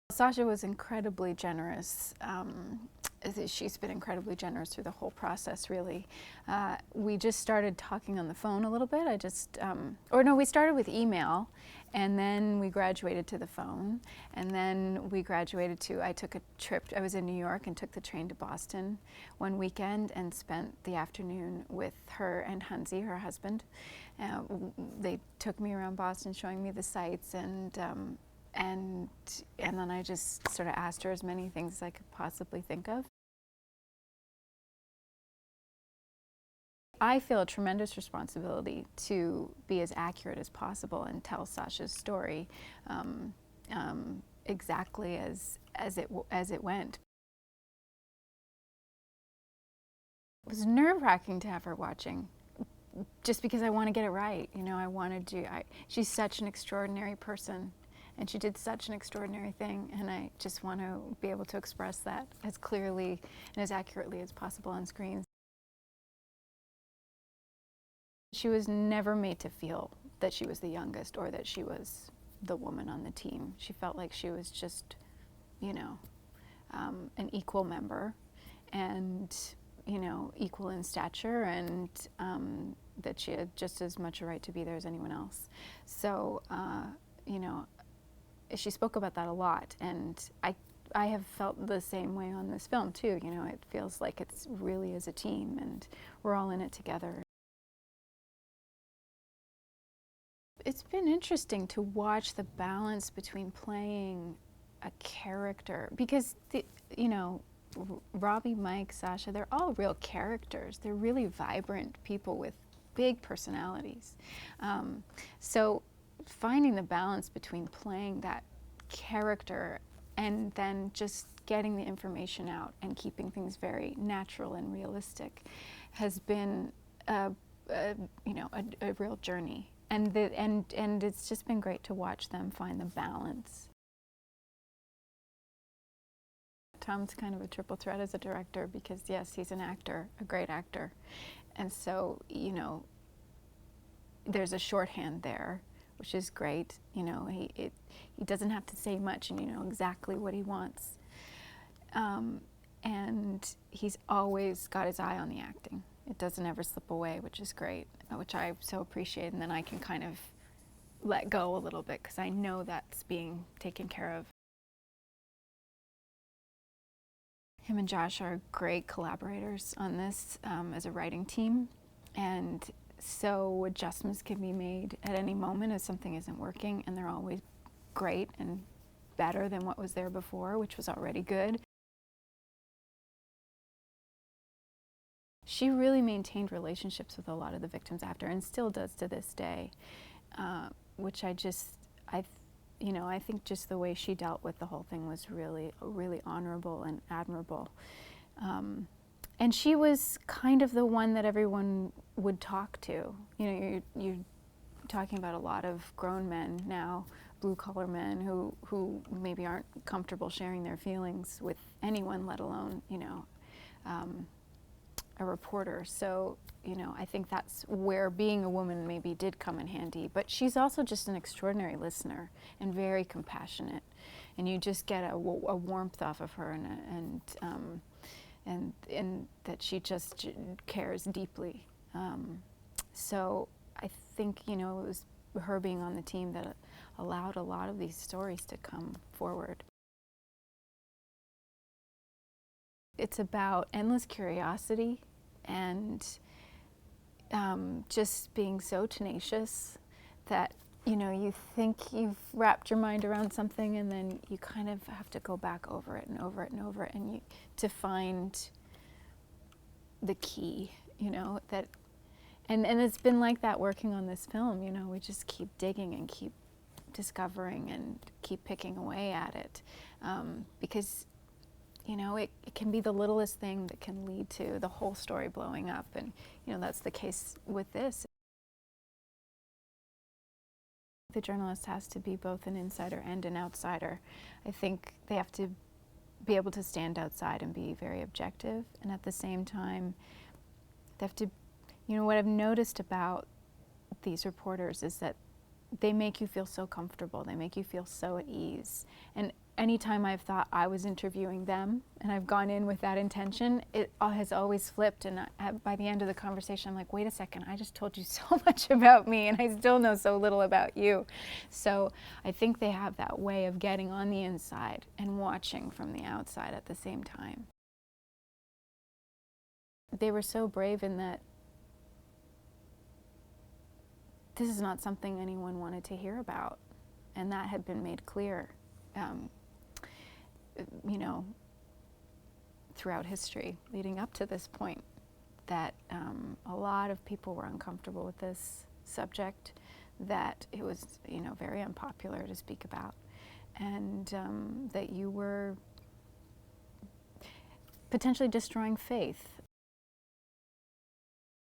Sasha was incredibly generous. She's been incredibly generous through the whole process, really. We just started talking on the phone a little bit. We started with email, and then we graduated to the phone, and then we graduated to, I took a trip, I was in New York and took the train to Boston one weekend and spent the afternoon with her and Hansi, her husband. They took me around Boston showing me the sights, and then I just sort of asked her as many things as I could possibly think of. I feel a tremendous responsibility to be as accurate as possible and tell Sasha's story exactly as it went. It was nerve-wracking to have her watching, just because I want to get it right. You know, she's such an extraordinary person, and she did such an extraordinary thing, and I just want to be able to express that as clearly and as accurately as possible on screen. She was never made to feel that she was the youngest or that she was the woman on the team. She felt like she was just, you know, an equal member, and, you know, equal in stature, and that she had just as much a right to be there as anyone else. So, you know, she spoke about that a lot, and I have felt the same way on this film too. You know, it feels like it's really as a team, and we're all in it together. It's been interesting to watch the balance between playing a character, because you know, Robbie, Mike, Sasha, they're all real characters. They're really vibrant people with big personalities. So finding the balance between playing that character and then just getting the information out and keeping things very natural and realistic has been you know, a real journey. And it's just been great to watch them find the balance. Tom's kind of a triple threat as a director, because yes, he's an actor, a great actor, and so, you know, there's a shorthand there, which is great. You know, he doesn't have to say much, and you know exactly what he wants. And he's always got his eye on the acting. It doesn't ever slip away, which is great, which I so appreciate. And then I can kind of let go a little bit, because I know that's being taken care of. Him and Josh are great collaborators on this as a writing team, and so adjustments can be made at any moment if something isn't working, and they're always great and better than what was there before, which was already good. She really maintained relationships with a lot of the victims after, and still does to this day, which I think just the way she dealt with the whole thing was really, really honorable and admirable. And she was kind of the one that everyone would talk to. You know, you're talking about a lot of grown men now, blue-collar men who maybe aren't comfortable sharing their feelings with anyone, let alone, you know, a reporter. So, you know, I think that's where being a woman maybe did come in handy. But she's also just an extraordinary listener and very compassionate, and you just get a warmth off of her, and that she just cares deeply. So I think, you know, it was her being on the team that allowed a lot of these stories to come forward. It's about endless curiosity and just being so tenacious that, you know, you think you've wrapped your mind around something, and then you kind of have to go back over it and over it and over it, and to find the key, you know, that, and it's been like that working on this film. You know, we just keep digging and keep discovering and keep picking away at it, because, you know, it can be the littlest thing that can lead to the whole story blowing up, and, you know, that's the case with this. The journalist has to be both an insider and an outsider. I think they have to be able to stand outside and be very objective, and at the same time, they have to, you know, what I've noticed about these reporters is that they make you feel so comfortable, they make you feel so at ease, and anytime I've thought I was interviewing them and I've gone in with that intention, it has always flipped. And by the end of the conversation, I'm like, wait a second, I just told you so much about me and I still know so little about you. So I think they have that way of getting on the inside and watching from the outside at the same time. They were so brave in that this is not something anyone wanted to hear about. And that had been made clear. You know, throughout history leading up to this point, that a lot of people were uncomfortable with this subject, that it was, you know, very unpopular to speak about, and that you were potentially destroying faith